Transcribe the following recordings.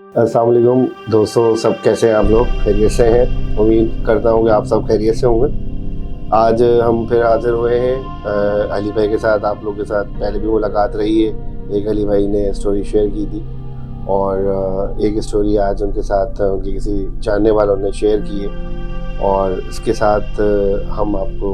अस्सलाम वालेकुम दोस्तों, सब कैसे हैं आप लोग? खैरियत से हैं? उम्मीद करता हूँ कि आप सब खैरियत से होंगे। आज हम फिर हाज़िर हुए हैं अली भाई के साथ, आप लोग के साथ। पहले भी मुलाकात रही है, एक अली भाई ने स्टोरी शेयर की थी और एक स्टोरी आज उनके साथ उनके किसी जानने वालों ने शेयर की है और इसके साथ हम आपको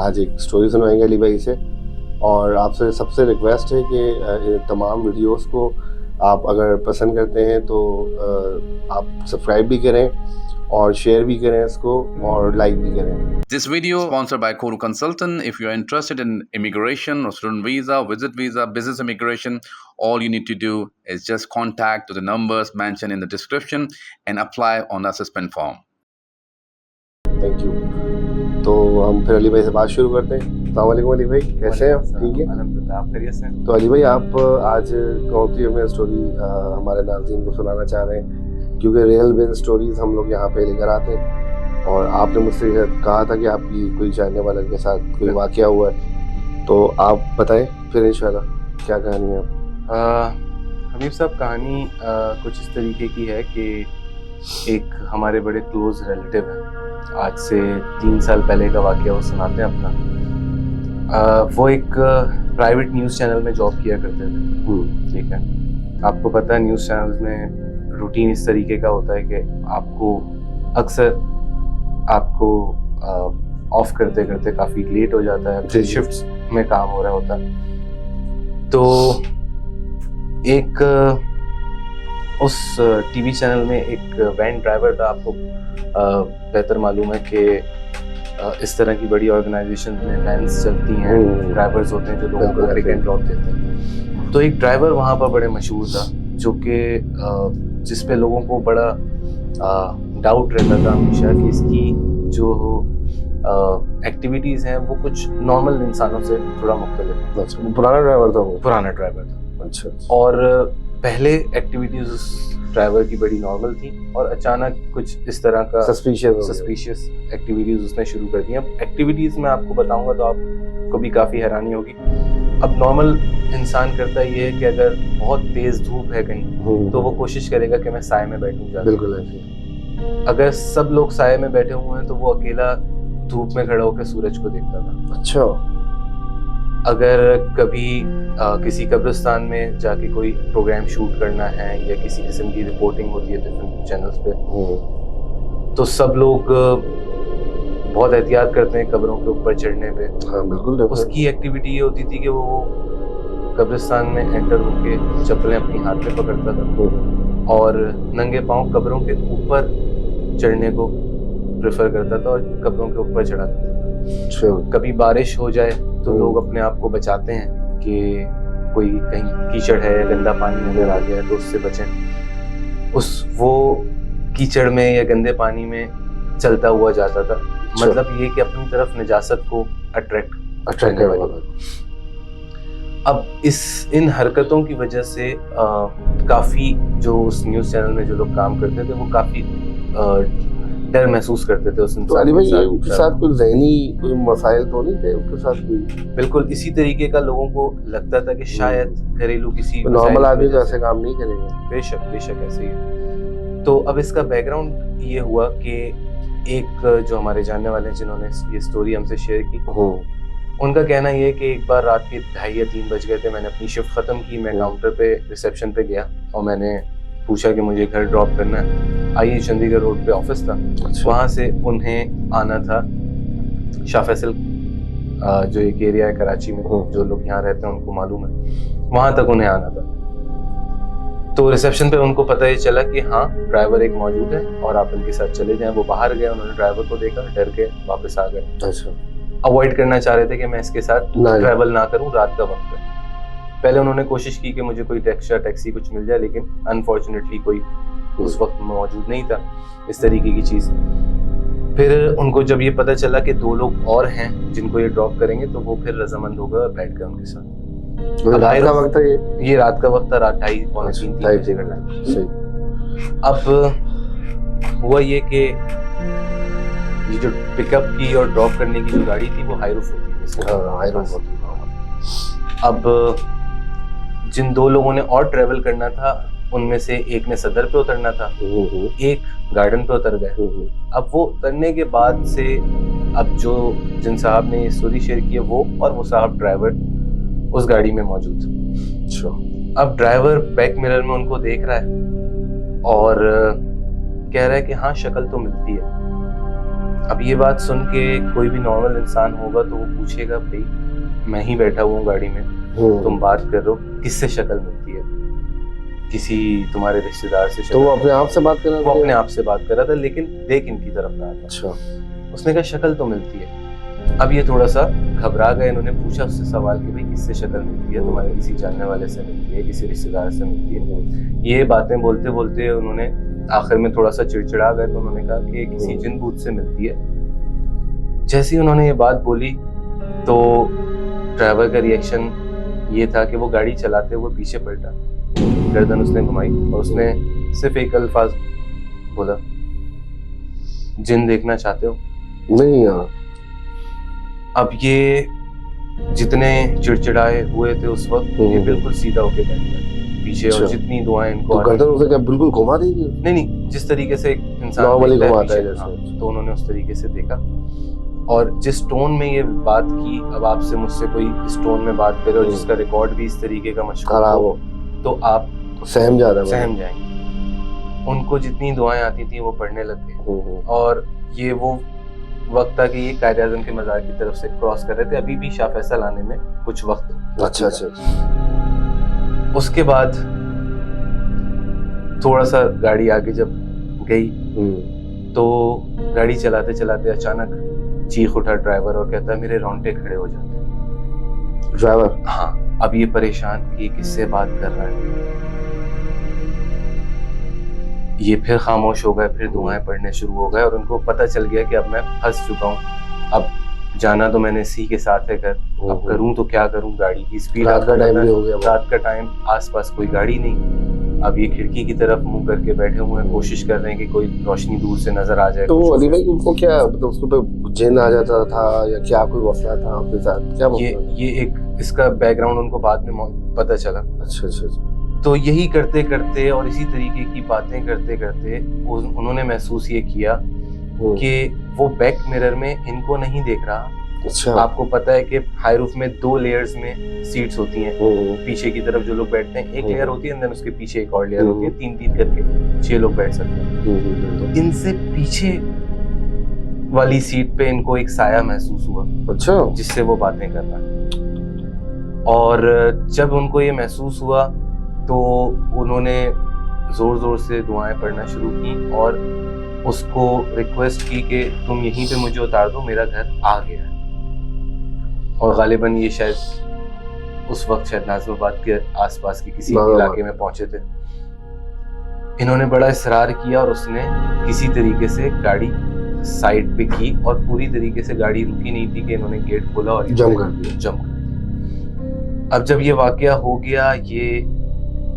आज एक स्टोरी सुनाएंगे अली भाई से। और आपसे सबसे रिक्वेस्ट है कि तमाम वीडियोस को आप अगर पसंद करते हैं तो आप सब्सक्राइब भी करें और शेयर भी करें इसको और लाइक भी करें। This video sponsored by Koru Consultant. If you are interested in immigration or student visa, visit visa, business immigration, all you need to do is just contact the numbers mentioned in the description and apply on the assessment form. Thank you. तो हम फिर अली भाई से बात शुरू करते हैं। अस्सलाम वालेकुम अली भाई, कैसे हैं आप? ठीक है, अल्हम्दुलिल्लाह, आप खैरियत से हैं? तो अली भाई आप आज कौन सी हमें स्टोरी हमारे नाज़रीन को सुनाना चाह रहे हैं? क्योंकि रियल बेस्ड स्टोरीज हम लोग यहाँ पे लेकर आते हैं और आपने मुझसे कहा था कि आपकी कोई जानने वाले के साथ कोई वाक़या हुआ है, तो आप बताएं फिर इंशाल्लाह क्या कहानी है आप? हबीब साहब, कहानी कुछ इस तरीके की है कि एक हमारे बड़े क्लोज रिलेटिव हैं। आज से 3 साल पहले का वाक़या वो सुनाते हैं अपना। वो एक प्राइवेट न्यूज़ चैनल में जॉब किया करते थे। ठीक है, आपको पता है न्यूज़ चैनल्स में रूटीन इस तरीके का होता है कि आपको अक्सर ऑफ करते करते काफ़ी लेट हो जाता है, शिफ्ट्स में काम हो रहा होता है। तो एक उस टीवी चैनल में एक वैन ड्राइवर था। आपको बेहतर मालूम है कि इस तरह की बड़ी ऑर्गेनाइजेशन में वैन्स चलती हैं, ड्राइवर्स होते हैं जो लोगों को पिक एंड ड्रॉप देते हैं। तो एक ड्राइवर वहाँ पर बड़े मशहूर था जो कि जिस पे लोगों को बड़ा डाउट रहता था हमेशा कि इसकी जो एक्टिविटीज़ हैं वो कुछ नॉर्मल इंसानों से थोड़ा मुख्तलिफ है। पुराना ड्राइवर था वो? पुराना ड्राइवर था। अच्छा। और पहले एक्टिविटीज़ उस ड्राइवर की बड़ी नॉर्मल थी और अचानक कुछ इस तरह का सस्पिशियस एक्टिविटीज़ उसने शुरू कर दी। अब एक्टिविटीज़ में आपको बताऊंगा तो आपको भी काफ़ी हैरानी होगी। अब नॉर्मल इंसान करता ये है कि अगर बहुत तेज़ धूप है कहीं तो वो कोशिश करेगा कि मैं साए में बैठूं जाकर। बिल्कुल ऐसे। अगर सब लोग साए में बैठे हुए हैं तो वो अकेला धूप में खड़ा होकर सूरज को देखता था। अच्छा। अगर कभी किसी कब्रिस्तान में जाके कोई प्रोग्राम शूट करना है या किसी किस्म की रिपोर्टिंग होती है डिफरेंट चैनल्स पे, तो सब लोग बहुत एहतियात करते हैं कब्रों के ऊपर चढ़ने पे। हाँ बिल्कुल। उसकी एक्टिविटी ये होती थी कि वो कब्रिस्तान में एंटर होके चप्पलें अपनी हाथ में पकड़ता था और नंगे पाँव कब्रों के ऊपर चढ़ने को प्रेफर करता था और कब्रों के ऊपर चढ़ा करता था। कभी बारिश हो जाए तो लोग अपने आप को बचाते हैं कि कोई कहीं कीचड़ है या गंदा पानी नजर आ गया है तो उससे बचें। वो कीचड़ में या गंदे पानी में चलता हुआ जाता था। मतलब ये कि अपनी तरफ निजासत को अट्रैक्ट करने वाली। अब इन हरकतों की वजह से काफ़ी जो उस न्यूज़ चैनल में जो लोग काम करते थे वो काफ़ी डर महसूस करते थे उस इंसान। तो अली भाई ये उसके साथ कोई ज़हनी कोई मसाइल तो नहीं थे उसके साथ कोई? बिल्कुल इसी तरीके का लोगों को लगता था कि शायद घरेलू किसी नॉर्मल आदमी जो ऐसे काम नहीं करेंगे। बेशक ऐसे ही है। तो अब इसका बैकग्राउंड ये हुआ कि एक जो हमारे जानने वाले हैं जिन्होंने ये स्टोरी हमसे शेयर की, उनका कहना ये है कि एक बार रात के 2:30 या 3 बज गए थे। मैंने अपनी शिफ्ट ख़त्म की, मैं काउंटर पे रिसेप्शन पे गया और मैंने पूछा कि मुझे घर ड्रॉप करना है। आइए चंडीगढ़ रोड पे ऑफिस था। अच्छा। वहाँ से उन्हें आना था शाह फैसल, जो एक एरिया है कराची में, जो लोग यहाँ रहते हैं उनको मालूम है, वहाँ तक उन्हें आना था। तो रिसेप्शन पे उनको पता ये चला कि हाँ ड्राइवर एक मौजूद है और आप इनके साथ चले जाएं। वो बाहर गए, उन्होंने ड्राइवर को देखा, डर के वापस आ गए। अच्छा। अवॉइड करना चाह रहे थे कि मैं इसके साथ ट्रैवल ना करूं, रात का वक्त है। पहले उन्होंने कोशिश की कि मुझे कोई टैक्सी कुछ मिल जाए, लेकिन अनफॉर्चुनेटली कोई उस वक्त मौजूद नहीं था इस तरीके की चीज़। फिर उनको जब ये पता चला कि 2 लोग और हैं जिनको ये ड्रॉप करेंगे तो वो फिर रजामंद हो गए और बैठ गए उनके साथ। रात का वक्त था ये रात का वक्त था, रात 2:30 पौने 3 बजे का टाइम। अब हुआ ये कि ये जो पिकअप की और ड्रॉप करने की जो गाड़ी थी वो हाईरूफ होती है। अब जिन 2 लोगों ने और ट्रेवल करना था उनमें से एक ने सदर पे उतरना था, एक गार्डन पे उतर गए। अब वो उतरने के बाद से अब जो जिन साहब ने ये स्टोरी शेयर की है वो और वो साहब ड्राइवर उस गाड़ी में मौजूद। अच्छा। अब ड्राइवर बैक मिरर में उनको देख रहा है और कह रहा है कि हाँ शक्ल तो मिलती है। अब ये बात सुन के कोई भी नॉर्मल इंसान होगा तो वो पूछेगा भाई मैं ही बैठा हुआ हूँ गाड़ी में, तुम बात कर रहे हो, किससे शक्ल मिलती है? किसी तुम्हारे रिश्तेदार से शक्ल? तो वो अपने आप से बात कर रहा था? वो अपने आप से बात कर रहा था लेकिन देख इनकी तरफ रहा था। अच्छा। उसने कहा शक्ल तो मिलती है। अब ये थोड़ा सा घबरा गए, इन्होंने पूछा उससे सवाल कि भाई किससे शक्ल मिलती है? तुम्हारे किसी जानने वाले से मिलती है, किसी रिश्तेदार से मिलती है? ये बातें बोलते बोलते उन्होंने आखिर में थोड़ा सा चिड़चिड़ा गए तो उन्होंने कहा कि किसी जिन भूत से मिलती है। जैसे ही उन्होंने ये बात बोली तो ड्राइवर का रिएक्शन ये था कि वो गाड़ी चलाते हुए पीछे पलटा, गर्दन उसने घुमाई और उसने सिर्फ एक अल्फाज बोला, जिन देखना चाहते हो? नहीं यार। अब ये जितने चिड़चिड़ाए हुए थे उस वक्त ये बिल्कुल सीधा होके बैठ गए पीछे। और जितनी दुआएं इनको तो गर्दन उसे क्या बिल्कुल घुमा दी थी? नहीं, जिस तरीके से एक इंसान नॉर्मली देखता घुमाता है पीछे, जैसे। हाँ, तो उन्होंने उस तरीके से देखा। और जिस टोन में ये बात की, अब आपसे मुझसे कोई इस टोन में बात करे और जिसका रिकॉर्ड भी इस तरीके का मशहूर खराब हो तो आप सहम जाएंगे। उनको जितनी दुआएं आती थी वो पढ़ने लग गए। और ये वो वक्त था कि ये कायद-ए-आज़म के मज़ार की तरफ से क्रॉस कर रहे थे। अभी भी शाह फैसल आने में कुछ वक्त। अच्छा। उसके बाद थोड़ा सा गाड़ी आगे जब गई तो गाड़ी चलाते चलाते अचानक चीख उठा ड्राइवर और कहता मेरे रोंगटे खड़े हो जाते। ड्राइवर? हाँ। अब ये परेशान कि किससे बात कर रहा है। ये फिर खामोश हो गए, फिर दुआएं पढ़ने शुरू हो गए और उनको पता चल गया कि अब मैं फंस चुका हूँ। अब जाना तो मैंने इसी के साथ है घर, अब करूँ तो क्या करूँ? गाड़ी की स्पीड, रात का टाइम भी हो गया, रात का टाइम, आसपास कोई गाड़ी नहीं। अब ये खिड़की की तरफ मुंह करके बैठे हुए हैं, कोशिश कर रहे हैं कि कोई रोशनी दूर से नजर आ जाए। तो अली भाई उनको क्या मतलब उसको पे जिन आ जाता था या क्या कोई मसला था आपके साथ? क्या ये एक इसका बैकग्राउंड उनको बाद में पता चला। अच्छा। तो यही करते करते और इसी तरीके की बातें करते करते उन्होंने महसूस ये किया कि वो बैक मिरर में इनको नहीं देख रहा। अच्छा। आपको पता है कि हाई रूफ में 2 लेयर्स में सीट्स होती हैं। पीछे की तरफ जो लोग बैठते हैं एक लेयर होती है, अंदर उसके पीछे एक और लेयर होती है, 3-3 करके 6 लोग बैठ सकते हैं। तो इनसे पीछे वाली सीट पे इनको एक साया महसूस हुआ। अच्छा। जिससे वो बातें कर रहा है। और जब उनको ये महसूस हुआ तो उन्होंने जोर जोर से दुआएं पढ़ना शुरू की और उसको रिक्वेस्ट की कि तुम यहीं पे मुझे उतार दो, मेरा घर आ गया है। और गालिबन ये शायद उस वक्त शायद नाज़िमाबाद के आसपास के किसी इलाके में पहुंचे थे। इन्होंने बड़ा इसरार किया और उसने किसी तरीके से गाड़ी साइड पे की और पूरी तरीके से गाड़ी रुकी नहीं थी कि इन्होंने गेट खोला और जम कर दिया। अब जब ये वाकया हो गया, ये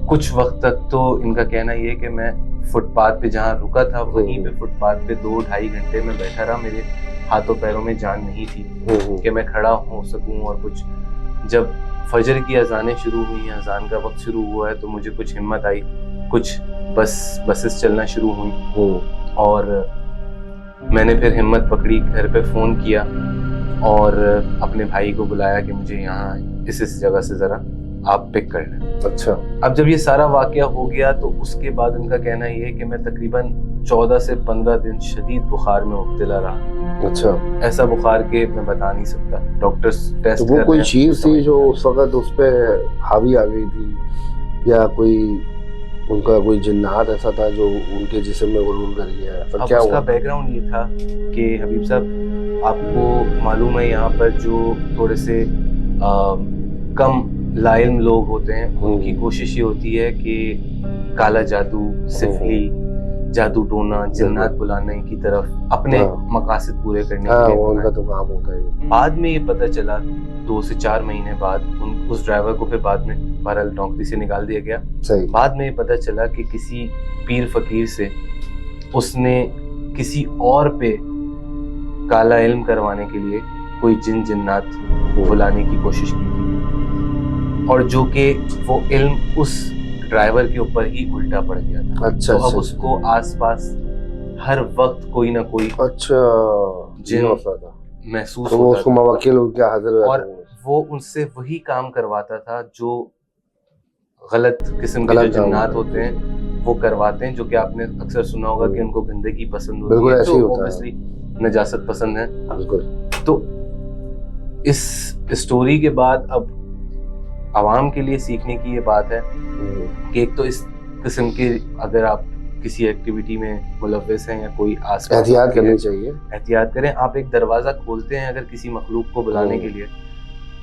कुछ वक्त तक तो इनका कहना ये कि मैं फुटपाथ पे जहाँ रुका था वहीं पे फुटपाथ पे 2-2.5 घंटे में बैठा रहा। मेरे हाथों पैरों में जान नहीं थी कि मैं खड़ा हो सकूं और कुछ। जब फजर की अजानें शुरू हुई, अजान का वक्त शुरू हुआ है, तो मुझे कुछ हिम्मत आई, कुछ बसेस चलना शुरू हुई और मैंने फिर हिम्मत पकड़ी, घर पे फ़ोन किया और अपने भाई को बुलाया कि मुझे यहाँ इस जगह से ज़रा आप पिक कर लें। अच्छा। अब जब ये सारा वाकया हो गया तो उसके बाद उनका कहना ये है कि मैं तकरीबन 14 से 15 दिन शदीद बुखार में मुब्तला रहा। अच्छा। ऐसा बुखार के मैं बता नहीं सकता, डॉक्टर्स टेस्ट तो वो कोई चीज थी जो उस वक्त उस पे हावी आ गई थी या कोई उनका कोई जिन्नात ऐसा था जो उनके जिस्म में गुरूर कर गया है? अब क्या उसका बैकग्राउंड ये था कि हबीब साहब आपको मालूम है यहाँ पर जो थोड़े से कम लाइल्म लोग होते हैं उनकी कोशिश ये होती है कि काला जादू, सिफली, जादू टोना, जिन्नात बुलाने की तरफ अपने मकासद पूरे करने के लिए उनका तो काम होता है। बाद में ये पता चला 2 से 4 महीने बाद उस ड्राइवर को फिर बाद में बहरहाल नौकरी से निकाल दिया गया। सही। बाद में ये पता चला कि किसी पीर फकीर से उसने किसी और पे काला इल्म करवाने के लिए कोई जिन्नात बुलाने की कोशिश की थी और जो कि वो इल्म उस ड्राइवर के ऊपर ही उल्टा पड़ गया था। अच्छा तो अब अच्छा उसको आसपास हर वक्त कोई ना कोई अच्छा जिन ये मसला था। महसूस तो वो होता उसको था मवक्किल क्या हाजिर हुआ और था? वो उनसे वही काम करवाता था जो गलत किस्म के जो गलत काम जिन्नात होता होते है। हैं वो करवाते हैं, जो कि आपने अक्सर सुना होगा कि उनको गंदगी पसंद होती बिल्कुल है, ऐसे ही जो होता है। ऑब्वियसली नजासत पसंद है। बिल्कुल तो इस स्टोरी के बाद अब आवाम के लिए सीखने की ये बात है कि एक तो इस किस्म के अगर आप किसी एक्टिविटी में मुलव्वस हैं या कोई आसपास एहतियात आपके करनी है, चाहिए। एहतियात करें। आप एक दरवाज़ा खोलते हैं अगर किसी मखलूक को बुलाने के हम्म। लिए,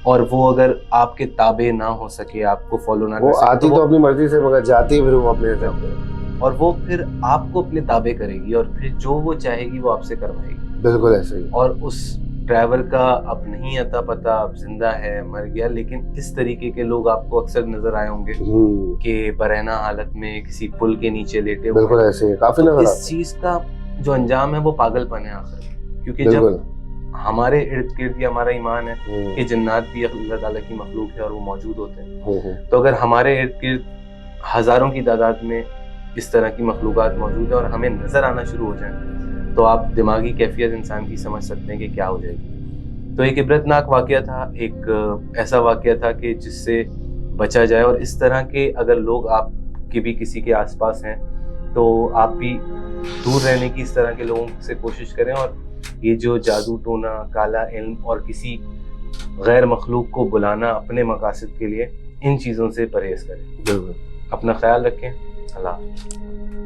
और वो अगर आपके ताबे ना हो सके, आपको फॉलो ना वो कर सके, आती तो वो अपनी मर्जी से मगर जाती फिर वो अपने हिसाब से। और वो फिर आपको अपने ताबे करेगी और फिर जो वो चाहेगी वो आपसे करवाएगी। बिल्कुल ऐसे ही। और उस ड्राइवर का अब नहीं अता पता, अब जिंदा है मर गया, लेकिन इस तरीके के लोग आपको अक्सर नजर आए होंगे कि बरहना हालत में किसी पुल के नीचे लेटे हुए बिल्कुल हैं। ऐसे ही काफी तो नजर इस आते हैं। चीज का जो अंजाम है वो पागलपन है आखिर में। क्योंकि जब बिल्कुल हमारे इर्द गिर्द या हमारा ईमान है हम्म, कि जन्नात भी अल्लाह ताला की मखलूक है और वो मौजूद होते हैं, हम्म, तो अगर हमारे इर्द गिर्द हजारों की तादाद में इस तरह की मखलूकात मौजूद है और हमें नजर आना शुरू हो जाए, तो आप दिमागी कैफियत इंसान की समझ सकते हैं कि क्या हो जाएगी। तो एक इबरतनाक वाकया था, एक ऐसा वाकया था कि जिससे बचा जाए। और इस तरह के अगर लोग आपके भी किसी के आसपास हैं तो आप भी दूर रहने की इस तरह के लोगों से कोशिश करें, और ये जो जादू टोना, काला इल्म और किसी गैर मखलूक को बुलाना अपने मकासद के लिए, इन चीज़ों से परहेज करें। बिल्कुल। अपना ख्याल रखें। अल्लाह हाफ़िज़।